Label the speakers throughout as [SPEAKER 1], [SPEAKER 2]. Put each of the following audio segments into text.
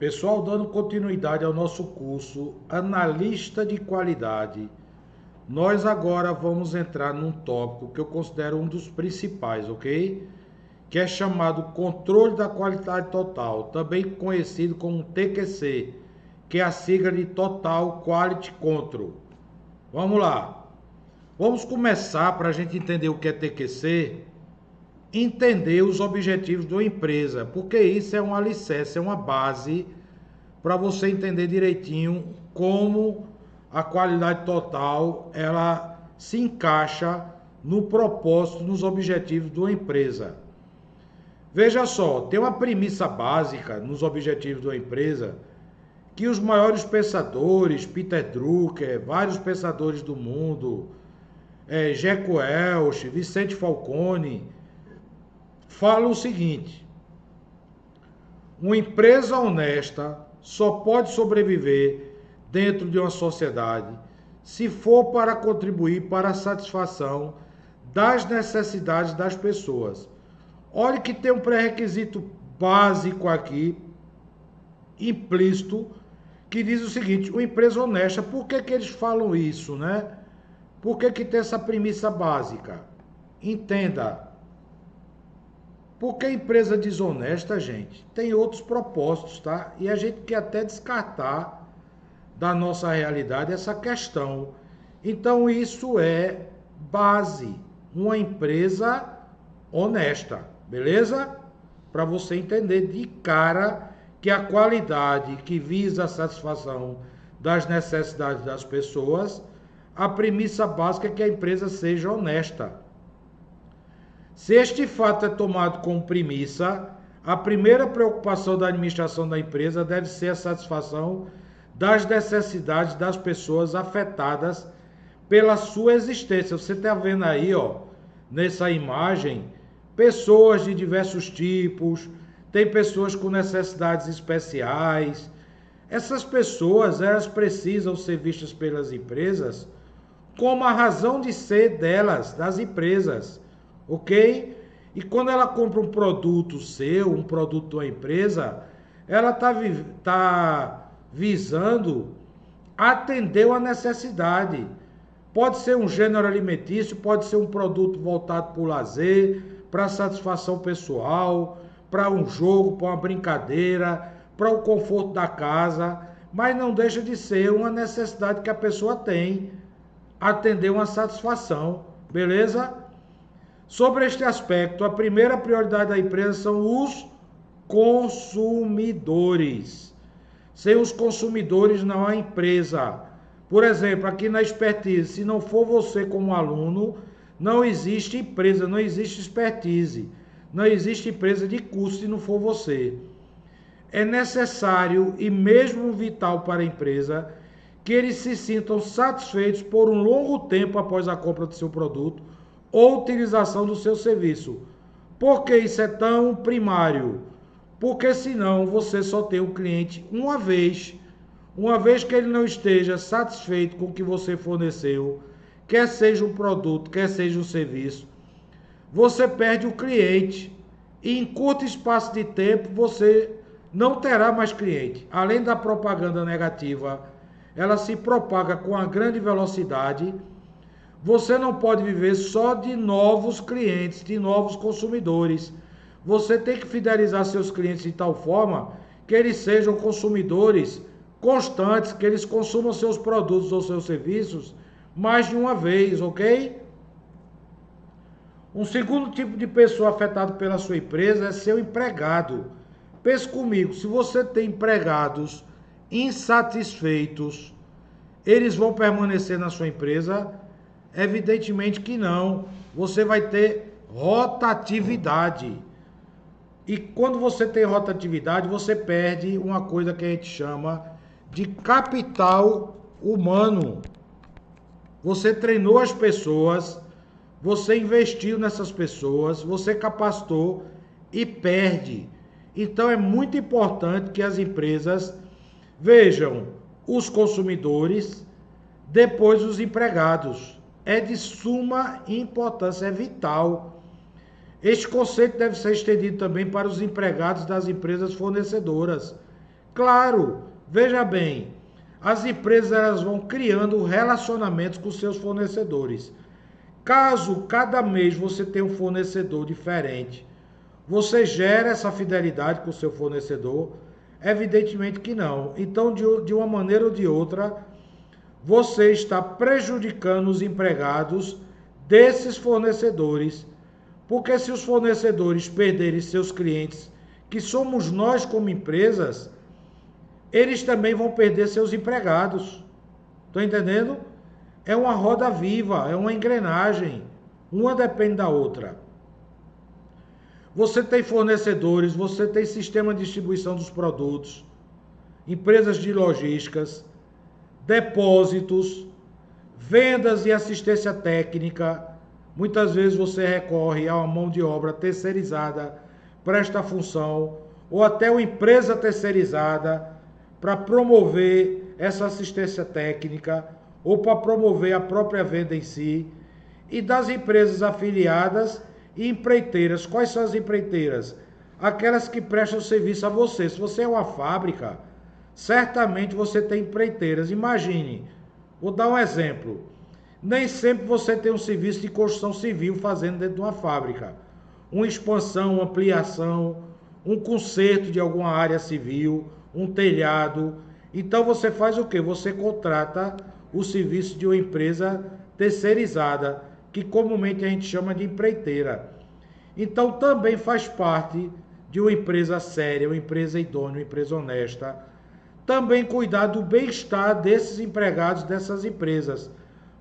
[SPEAKER 1] Pessoal, dando continuidade ao nosso curso Analista de Qualidade, nós agora vamos entrar num tópico que eu considero um dos principais, ok? Que é chamado Controle da Qualidade Total, também conhecido como TQC, que é a sigla de Total Quality Control. Vamos lá. Vamos começar, para a gente entender o que é TQC, entender os objetivos de uma empresa, porque isso é um alicerce, é uma base para você entender direitinho como a qualidade total ela se encaixa no propósito, nos objetivos de uma empresa. Veja só, tem uma premissa básica nos objetivos de uma empresa que os maiores pensadores, Peter Drucker, vários pensadores do mundo, Jack Welch, Vicente Falcone, falam o seguinte: uma empresa honesta só pode sobreviver dentro de uma sociedade se for para contribuir para a satisfação das necessidades das pessoas. Olhe que tem um pré-requisito básico aqui, implícito, que diz o seguinte: uma empresa honesta. Por que eles falam isso, né? Por que tem essa premissa básica? Entenda. Porque a empresa desonesta, gente, tem outros propósitos, tá? E a gente quer até descartar da nossa realidade essa questão. Então isso é base, uma empresa honesta, beleza? Para você entender de cara que a qualidade que visa a satisfação das necessidades das pessoas, a premissa básica é que a empresa seja honesta. Se este fato é tomado como premissa, a primeira preocupação da administração da empresa deve ser a satisfação das necessidades das pessoas afetadas pela sua existência. Você está vendo aí, ó, nessa imagem, pessoas de diversos tipos, tem pessoas com necessidades especiais. Essas pessoas, elas precisam ser vistas pelas empresas como a razão de ser delas, das empresas. Ok? E quando ela compra um produto seu, um produto da empresa, ela tá visando atender uma necessidade. Pode ser um gênero alimentício, pode ser um produto voltado para o lazer, para satisfação pessoal, para um jogo, para uma brincadeira, para o conforto da casa, mas não deixa de ser uma necessidade que a pessoa tem, atender uma satisfação, beleza? Sobre este aspecto, a primeira prioridade da empresa são os consumidores. Sem os consumidores não há empresa. Por exemplo, aqui na expertise, se não for você como aluno, não existe empresa, não existe expertise, não existe empresa de curso se não for você. É necessário e mesmo vital para a empresa que eles se sintam satisfeitos por um longo tempo após a compra do seu produto ou utilização do seu serviço. Por que isso é tão primário? Porque senão você só tem o cliente uma vez que ele não esteja satisfeito com o que você forneceu, quer seja um produto, quer seja um serviço, você perde o cliente e em curto espaço de tempo você não terá mais cliente. Além da propaganda negativa, ela se propaga com uma grande velocidade. Você não pode viver só de novos clientes, de novos consumidores. Você tem que fidelizar seus clientes de tal forma que eles sejam consumidores constantes, que eles consumam seus produtos ou seus serviços mais de uma vez, ok? Um segundo tipo de pessoa afetada pela sua empresa é seu empregado. Pense comigo, se você tem empregados insatisfeitos, eles vão permanecer na sua empresa? Evidentemente que não. Você vai ter rotatividade. E quando você tem rotatividade, você perde uma coisa que a gente chama de capital humano. Você treinou as pessoas, você investiu nessas pessoas, você capacitou e perde. Então é muito importante que as empresas vejam os consumidores, depois os empregados. É de suma importância, é vital. Este conceito deve ser estendido também para os empregados das empresas fornecedoras, Claro, veja bem, as empresas elas vão criando relacionamentos com seus fornecedores. Caso cada mês você tenha um fornecedor diferente, você gera essa fidelidade com o seu fornecedor? Evidentemente que não. Então, de uma maneira ou de outra, você está prejudicando os empregados desses fornecedores, porque se os fornecedores perderem seus clientes, que somos nós como empresas, eles também vão perder seus empregados. Estão entendendo? É uma roda viva, é uma engrenagem. Uma depende da outra. Você tem fornecedores, você tem sistema de distribuição dos produtos, empresas de logísticas, depósitos, vendas e assistência técnica. Muitas vezes você recorre a uma mão de obra terceirizada para esta função, ou até uma empresa terceirizada para promover essa assistência técnica, ou para promover a própria venda em si. E das empresas afiliadas e empreiteiras. Quais são as empreiteiras? Aquelas que prestam serviço a você. Se você é uma fábrica, certamente você tem empreiteiras. Imagine, vou dar um exemplo. Nem sempre você tem um serviço de construção civil fazendo dentro de uma fábrica. Uma expansão, uma ampliação, um conserto de alguma área civil, um telhado. Então você faz o quê? Você contrata o serviço de uma empresa terceirizada, que comumente a gente chama de empreiteira. Então também faz parte de uma empresa séria, uma empresa idônea, uma empresa honesta, também cuidar do bem-estar desses empregados dessas empresas.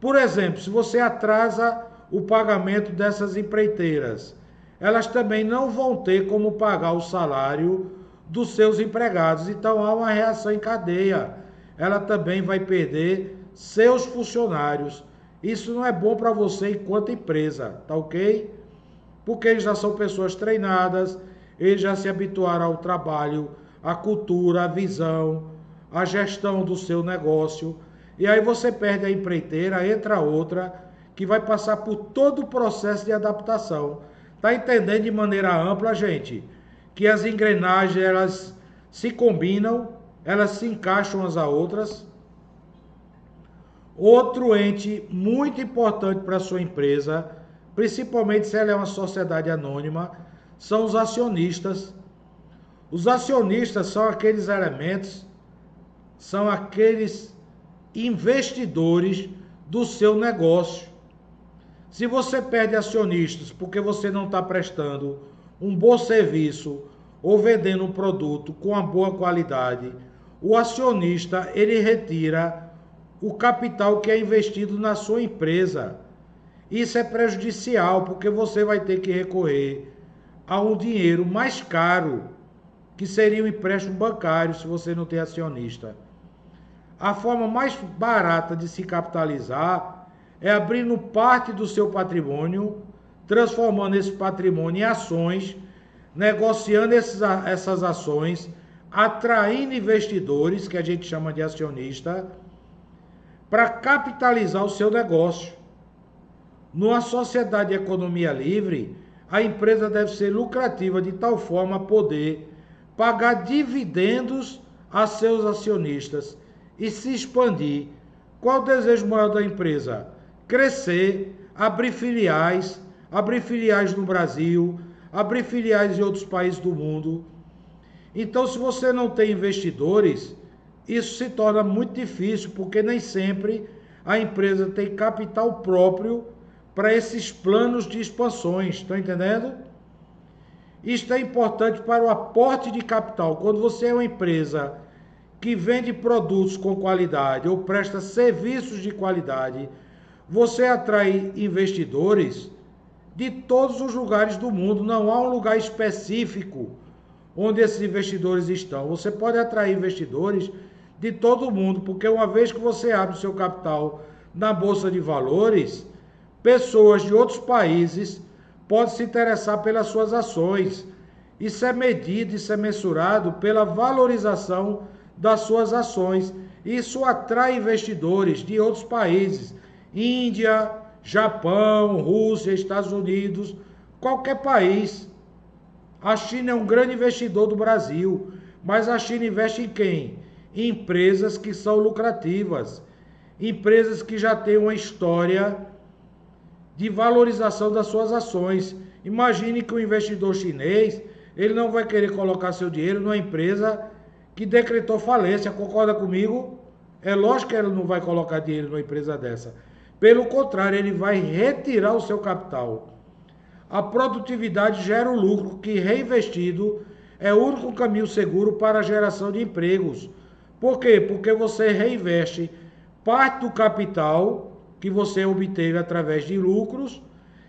[SPEAKER 1] Por exemplo, se você atrasa o pagamento dessas empreiteiras, elas também não vão ter como pagar o salário dos seus empregados. Então há uma reação em cadeia. Ela também vai perder seus funcionários. Isso não é bom para você enquanto empresa, tá ok? Porque eles já são pessoas treinadas, eles já se habituaram ao trabalho, à cultura, à visão, à gestão do seu negócio. E aí você perde a empreiteira, entra outra, que vai passar por todo o processo de adaptação. Tá entendendo de maneira ampla, gente? Que as engrenagens, elas se combinam, elas se encaixam umas a outras. Outro ente muito importante para a sua empresa, principalmente se ela é uma sociedade anônima, são os acionistas. Os acionistas são aqueles elementos, são aqueles investidores do seu negócio. Se você perde acionistas porque você não está prestando um bom serviço ou vendendo um produto com uma boa qualidade, o acionista ele retira o capital que é investido na sua empresa. Isso é prejudicial porque você vai ter que recorrer a um dinheiro mais caro, que seria o empréstimo bancário se você não tem acionista. A forma mais barata de se capitalizar é abrindo parte do seu patrimônio, transformando esse patrimônio em ações, negociando essas ações, atraindo investidores, que a gente chama de acionista, para capitalizar o seu negócio. Numa sociedade de economia livre, a empresa deve ser lucrativa de tal forma a poder pagar dividendos a seus acionistas e se expandir. Qual o desejo maior da empresa? Crescer, abrir filiais no Brasil, abrir filiais em outros países do mundo. Então, se você não tem investidores, isso se torna muito difícil, porque nem sempre a empresa tem capital próprio para esses planos de expansões, estão entendendo? Isto é importante para o aporte de capital. Quando você é uma empresa que vende produtos com qualidade ou presta serviços de qualidade, você atrai investidores de todos os lugares do mundo. Não há um lugar específico onde esses investidores estão. Você pode atrair investidores de todo o mundo, porque uma vez que você abre o seu capital na Bolsa de Valores, pessoas de outros países podem se interessar pelas suas ações. Isso é medido, isso é mensurado pela valorização das suas ações. Isso atrai investidores de outros países, Índia, Japão, Rússia, Estados Unidos, qualquer país. A China é um grande investidor do Brasil, Mas a China investe em quem? Em empresas que são lucrativas, empresas que já têm uma história de valorização das suas ações. Imagine que o investidor chinês, ele não vai querer colocar seu dinheiro numa empresa que decretou falência, concorda comigo? É lógico que ele não vai colocar dinheiro numa empresa dessa. Pelo contrário, ele vai retirar o seu capital. A produtividade gera o lucro que, reinvestido, é o único caminho seguro para a geração de empregos. Por quê? Porque você reinveste parte do capital que você obteve através de lucros,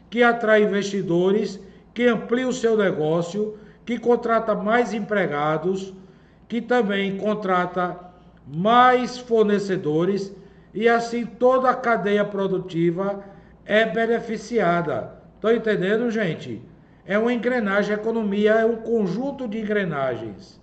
[SPEAKER 1] que atrai investidores, que amplia o seu negócio, que contrata mais empregados, que também contrata mais fornecedores e assim toda a cadeia produtiva é beneficiada. Estão entendendo, gente? É uma engrenagem, a economia é um conjunto de engrenagens.